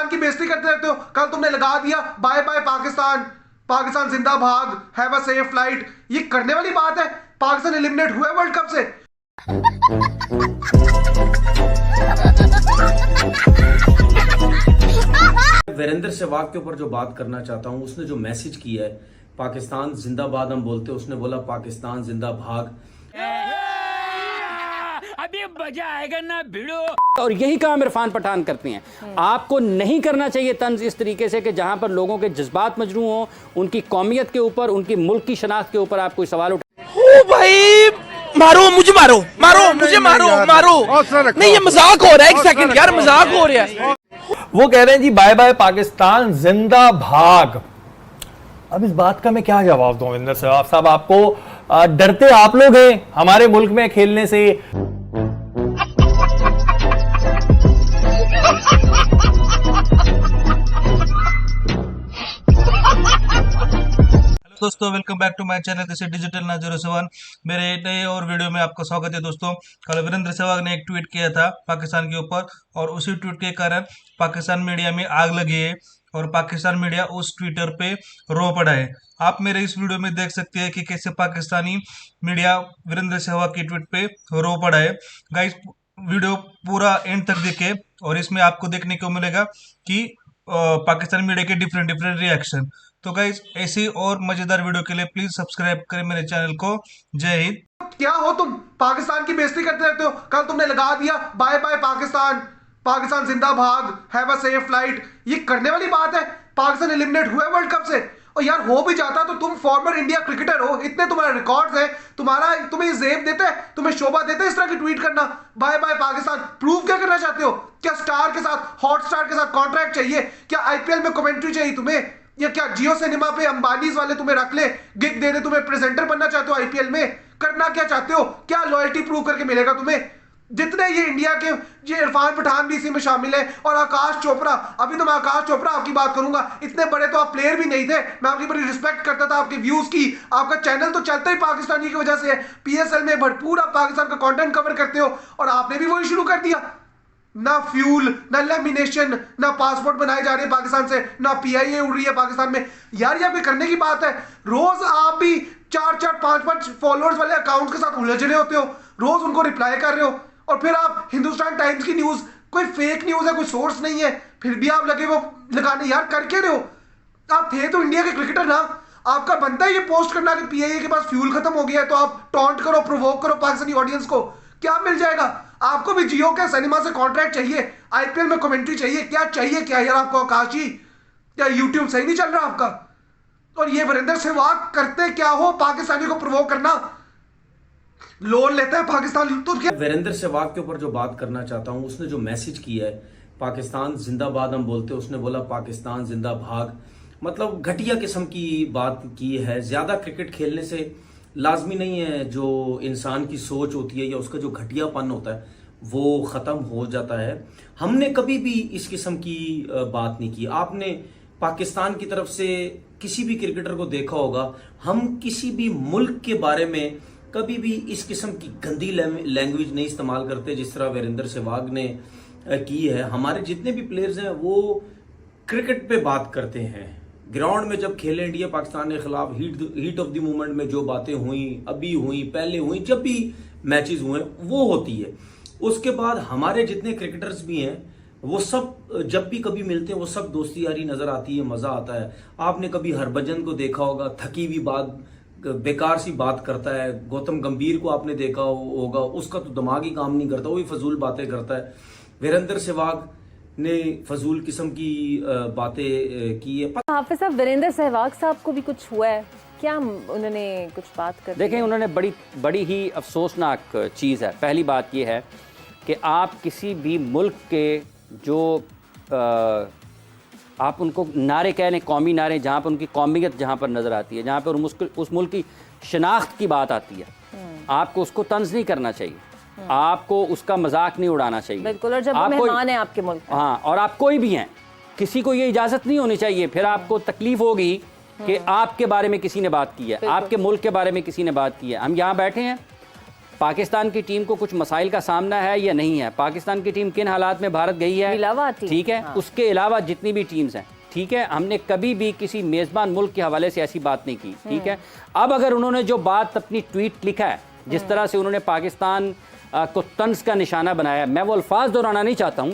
पाकिस्तान की बेइज्जती करते रहते हो। कल तुमने लगा दिया बाय बाय पाकिस्तान, पाकिस्तान जिंदा भाग, हैव अ सेफ फ्लाइट। ये करने वाली बात है? पाकिस्तान एलिमिनेट हुआ है वर्ल्ड कप से। वीरेंद्र सहवाग के ऊपर जो बात करना चाहता हूं, उसने जो मैसेज किया है पाकिस्तान जिंदाबाद हम बोलते हैं, उसने बोला पाकिस्तान जिंदा भाग। अभी मजा आएगा ना भिड़ो। और यही काम इरफान पठान करते हैं। आपको नहीं करना चाहिए तंज इस तरीके से कि जहां पर लोगों के जज्बात मजरू हों, उनकी कौमियत के ऊपर, उनकी मुल्क की शनाख्त के ऊपर आप कोई सवाल ओ भाई मारो मुझे, मारो मारो मुझे, मारो मारो। नहीं ये मजाक हो रहा है, एक सेकंड यार, मजाक हो रहा है। वो कह रहे हैं जी बाय बाय पाकिस्तान जिंदा भाग। अब इस बात का मैं क्या जवाब दूं वीरेंद्र सहवाग साहब? आपको डरते आप लोग हैं हमारे मुल्क में खेलने से। दोस्तों welcome back to my channel this is digital ना 07। मेरे नए और वीडियो में आपका स्वागत है। दोस्तों कल वीरेंद्र सहवाग ने एक ट्वीट किया था पाकिस्तान के ऊपर, और उसी ट्वीट के कारण पाकिस्तान मीडिया में आग लगी है और पाकिस्तान मीडिया उस ट्विटर पे रो पड़ा है। आप मेरे इस वीडियो में देख सकते हैं कि कैसे पाकिस्तानी मीडिया वीरेंद्र सहवाग की ट्वीट पे रो पड़ा है। गाइस वीडियो पूरा एंड तक देखें और इसमें आपको देखने को मिलेगा कि पाकिस्तान मीडिया के डिफरेंट रिएक्शन। तो गाइस ऐसी और मजेदार वीडियो के लिए प्लीज सब्सक्राइब करें मेरे चैनल को। जय हिंद। क्या हो तुम? पाकिस्तान की बेइज्जती करते रहते हो। कल तुमने लगा दिया बाय बाय पाकिस्तान, पाकिस्तान जिंदा भाग, हैव अ सेफ फ्लाइट। ये करने वाली बात है? पाकिस्तान एलिमिनेट हुआ है वर्ल्ड कप से। और यार हो भी जाता तो तुम फॉर्मर इंडिया क्रिकेटर हो, इतने तुम्हारे रिकॉर्ड्स हैं, तुम्हें जेब देते हैं, तुम्हें शोभा देते हैं इस तरह की ट्वीट करना बाय बाय पाकिस्तान। प्रूव क्या करना चाहते हो? क्या स्टार के साथ, हॉटस्टार के साथ कॉन्ट्रैक्ट चाहिए? क्या आईपीएल में कमेंट्री चाहिए तुम्हें? या क्या जियो सिनेमा पे अंबानीज वाले तुम्हें रख ले, गिग दे दे, तुम्हें प्रेजेंटर बनना चाहते हो आईपीएल में? करना क्या चाहते हो? क्या लॉयल्टी प्रूव करके मिलेगा तुम्हें? जितने ये इंडिया के, ये इरफान पठान भी इसी में शामिल है और आकाश चोपड़ा। अभी तो मैं आकाश चोपड़ा आपकी बात करूंगा, इतने बड़े तो आप प्लेयर भी नहीं थे। मैं आपकी बड़ी रिस्पेक्ट करता था, आपके व्यूज की। आपका चैनल तो चलता ही पाकिस्तानी की वजह से है। पीएसएल में भरपूर आप पाकिस्तान का कंटेंट कवर करते हो और आपने भी वही शुरू कर दिया। ना फ्यूल, ना लेमिनेशन, ना पासपोर्ट बनाए जा रहे हैं पाकिस्तान से, ना पीआईए उड़ रही है पाकिस्तान में। यार ये करने की बात है। रोज आप भी 4-4, 5-5 फॉलोअर्स वाले अकाउंट्स के साथ उलझ रहे होते हो, रोज उनको रिप्लाई कर रहे हो, और फिर आप हिंदुस्तान टाइम्स की न्यूज, कोई फेक न्यूज है, कोई सोर्स नहीं है, फिर भी आप लगे वो लगाने। यार कर क्या रहे हो? आप थे तो इंडिया के क्रिकेटर ना, आपका बनता है ये पोस्ट करना कि पीआईए के पास फ्यूल खत्म हो गया है, तो आप टॉन्ट करो, प्रोवोक करो पाकिस्तानी ऑडियंस को। क्या मिल जाएगा? आपको भी जियो के सिनेमा से कॉन्ट्रैक्ट चाहिए, आईपीएल में कमेंट्री चाहिए, क्या चाहिए क्या यार आपको? आकाश जी क्या यूट्यूब सही नहीं चल रहा आपका? और ये वीरेंद्र सहवाग करते क्या हो? पाकिस्तानी को प्रोवोक करना, लोन लेता है पाकिस्तान तो क्या? वीरेंद्र सहवाग के ऊपर जो बात करना चाहता हूं, उसने जो मैसेज किया है पाकिस्तान जिंदाबाद हम बोलते हैं, उसने बोला पाकिस्तान जिंदा भाग। मतलब घटिया किस्म की बात की है। ज्यादा क्रिकेट खेलने से लाजमी नहीं है जो इंसान की सोच होती है या उसका जो घटियापन होता है वो ख़त्म हो जाता है। हमने कभी भी इस किस्म की बात नहीं की। आपने पाकिस्तान की तरफ से किसी भी क्रिकेटर को देखा होगा, हम किसी भी मुल्क के बारे में कभी भी इस किस्म की गंदी लैंग्वेज नहीं इस्तेमाल करते जिस तरह वीरेंद्र सहवाग ने की है। हमारे जितने भी प्लेयर्स हैं वो क्रिकेट पे बात करते हैं। ग्राउंड में जब खेले इंडिया पाकिस्तान के खिलाफ, हीट ऑफ द मोमेंट में जो बातें हुई, अभी हुई, पहले हुई, जब भी मैचेस हुए वो होती है। उसके बाद हमारे जितने क्रिकेटर्स भी हैं वो सब जब भी कभी मिलते हैं वो सब दोस्ती यारी नजर आती है, मजा आता है। आपने कभी हरभजन को देखा होगा, थकी हुई बात, बेकार सी बात करता है। गौतम गंभीर को आपने देखा होगा, उसका तो दिमाग ही काम नहीं करता, वो भी फजूल बातें करता है। वीरेंद्र सहवाग ने फजूल किस्म की बातें की है। हाफिज साहब, वीरेंद्र सहवाग साहब को भी कुछ हुआ है क्या? उन्होंने कुछ बात कर देखें, उन्होंने बड़ी ही अफसोसनाक चीज़ है। पहली बात यह है कि आप किसी भी मुल्क के जो आप उनको नारे कह लें, कौमी नारे, जहाँ पर उनकी कौमियत जहाँ पर नज़र आती है, जहाँ पर उस मुल्क की शनाख्त की बात आती है, आपको उसको तंज नहीं करना चाहिए, आपको उसका मजाक नहीं उड़ाना चाहिए। बिल्कुल। और जब मेहमान है आपके मुल्क, हाँ, और आप कोई भी हैं, किसी को ये इजाज़त नहीं होनी चाहिए। फिर आपको तकलीफ होगी कि आपके बारे में किसी ने बात की है, आपके मुल्क के बारे में किसी ने बात की है। हम यहाँ बैठे हैं, पाकिस्तान की टीम को कुछ मसाइल का सामना है या नहीं है, पाकिस्तान की टीम किन हालात में भारत गई है, ठीक है, उसके अलावा जितनी भी टीम्स हैं, ठीक है, हमने कभी भी किसी मेज़बान मुल्क के हवाले से ऐसी बात नहीं की, ठीक है। अब अगर उन्होंने जो बात अपनी ट्वीट लिखा है, जिस तरह से उन्होंने पाकिस्तान को तंज का निशाना बनाया, मैं वो अल्फाज दोहराना नहीं चाहता हूँ,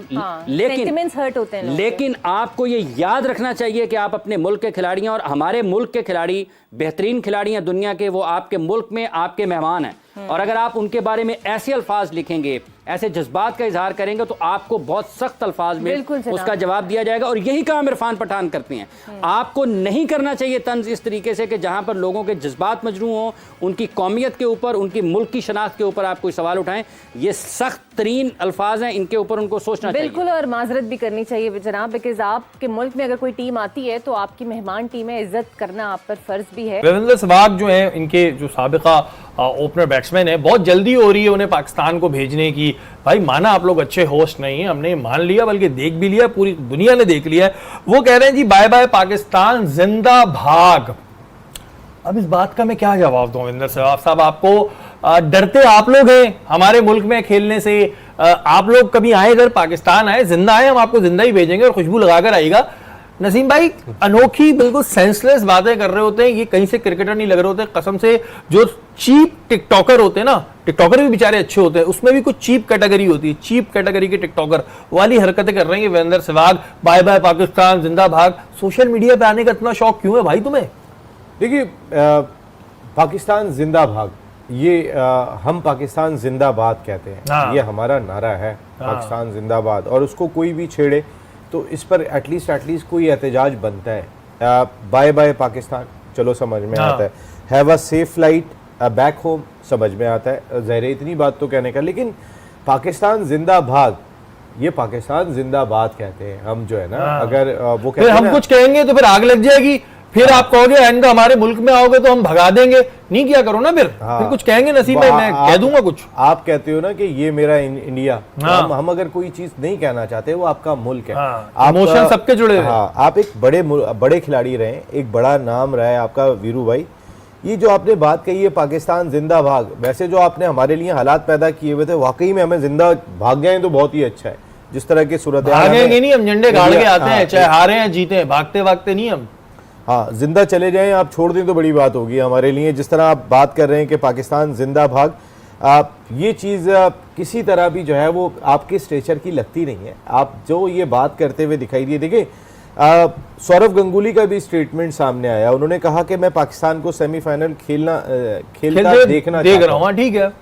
लेकिन आपको ये याद रखना चाहिए कि आप अपने मुल्क के खिलाड़ी हैं और हमारे मुल्क के खिलाड़ी बेहतरीन खिलाड़ी हैं दुनिया के, वो आपके मुल्क में आपके मेहमान हैं, और अगर आप उनके बारे में ऐसे अल्फाज लिखेंगे, ऐसे जज्बात का इजहार करेंगे, तो आपको बहुत सख्त अल्फाज में उसका जवाब दिया जाएगा। और यही काम इरफान पठान करते हैं। आपको नहीं करना चाहिए तंज इस तरीके से कि जहां पर लोगों के जज्बात मजरू हों, उनकी कौमियत के ऊपर, उनकी मुल्क की शनाख्त के ऊपर आप कोई सवाल उठाएं। ये सख्त तरीन अल्फाज हैं, इनके ऊपर उनको सोचना चाहिए। बिल्कुल, और माजरत भी करनी चाहिए जनाब, बिकॉज आपके मुल्क में अगर कोई टीम आती है तो आपकी मेहमान टीम है, इज्जत करना आप पर फर्ज भी है। रविंद्र सहवाग जो है, इनके जो साबिका ओपनर बैट्समैन है, बहुत जल्दी हो रही है उन्हें पाकिस्तान को भेजने की। भाई माना आप लोग अच्छे होस्ट नहीं है, हमने मान लिया, बल्कि देख भी लिया, पूरी दुनिया ने देख लिया है। वो कह रहे हैं जी बाय बाय पाकिस्तान, जिंदा भाग। अब इस बात का मैं क्या जवाब दूं रविंद्र सहवाग साहब? आपको डरते आप लोग हैं हमारे मुल्क में खेलने से। आप लोग कभी आए इधर, पाकिस्तान आए, जिंदा आए, हम आपको जिंदा ही भेजेंगे और खुशबू लगाकर आएगा। नसीम भाई अनोखी बिल्कुल सेंसलेस बातें कर रहे होते हैं, ये कहीं से क्रिकेटर नहीं लग रहे होते कसम से। जो चीप टिकटॉकर होते हैं ना, टिकटॉकर भी बेचारे अच्छे होते हैं, उसमें भी कुछ चीप कैटेगरी होती है, चीप कैटेगरी के टिकटॉकर वाली हरकतें कर रहे हैं वीरेंद्र सहवाग। बाय बाय पाकिस्तान, जिंदा भाग। सोशल मीडिया पे आने का इतना शौक क्यों है भाई तुम्हें? देखिए, पाकिस्तान जिंदा भाग, ये हम पाकिस्तान जिंदाबाद कहते हैं, ये हमारा नारा है, पाकिस्तान जिंदाबाद। और उसको कोई भी छेड़े तो इस पर एटलीस्ट कोई एहतजाज बनता है। बाय बाय पाकिस्तान चलो समझ में आता है, have a safe flight back home समझ में आता है, ज़ाहिर इतनी बात तो कहने का। लेकिन पाकिस्तान जिंदा भाग, ये पाकिस्तान जिंदाबाद कहते हैं हम, जो है ना, अगर वो कहते हैं हम कुछ कहेंगे तो फिर आग लग जाएगी, फिर आप कहोगे आइंदा हमारे मुल्क में आओगे तो हम भगा देंगे, नहीं किया करो ना फिर। फिर कुछ कहेंगे नसीब भाई, मैं कह दूंगा कुछ। आप कहते हो ना कि ये मेरा इंडिया, हम अगर कोई चीज नहीं कहना चाहते, वो आपका मुल्क है, इमोशन सबके जुड़े हुए। आप एक बड़े खिलाड़ी रहे, एक बड़ा नाम रहा है आपका वीरू भाई। ये जो आपने बात कही है पाकिस्तान जिंदा भाग, वैसे जो आपने हमारे लिए हालात पैदा किए हुए थे, वाकई में हमें जिंदा भाग गए तो बहुत ही अच्छा है। जिस तरह की सूरत भागेंगे नहीं हम, झंडे गाड़ के आते हैं, चाहे हारे हैं जीते, भागते भागते नहीं हम। हाँ, जिंदा चले जाएं, आप छोड़ दें तो बड़ी बात होगी हमारे लिए। जिस तरह आप बात कर रहे हैं कि पाकिस्तान जिंदा भाग, ये चीज़ किसी तरह भी जो है वो आपके स्टेचर की लगती नहीं है। आप जो ये बात करते हुए दिखाई दिए, देखिए सौरव गंगुली का भी स्टेटमेंट सामने आया, उन्होंने कहा कि मैं पाकिस्तान को सेमीफाइनल खेलता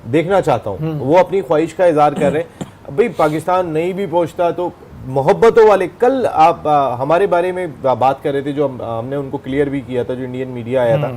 देखना चाहता हूँ। वो अपनी ख्वाहिश का इजहार कर रहे हैं। भाई पाकिस्तान नहीं भी पहुंचता तो मोहब्बतों वाले, कल आप हमारे बारे में बात कर रहे थे, जो हमने उनको क्लियर भी किया था, जो इंडियन मीडिया आया था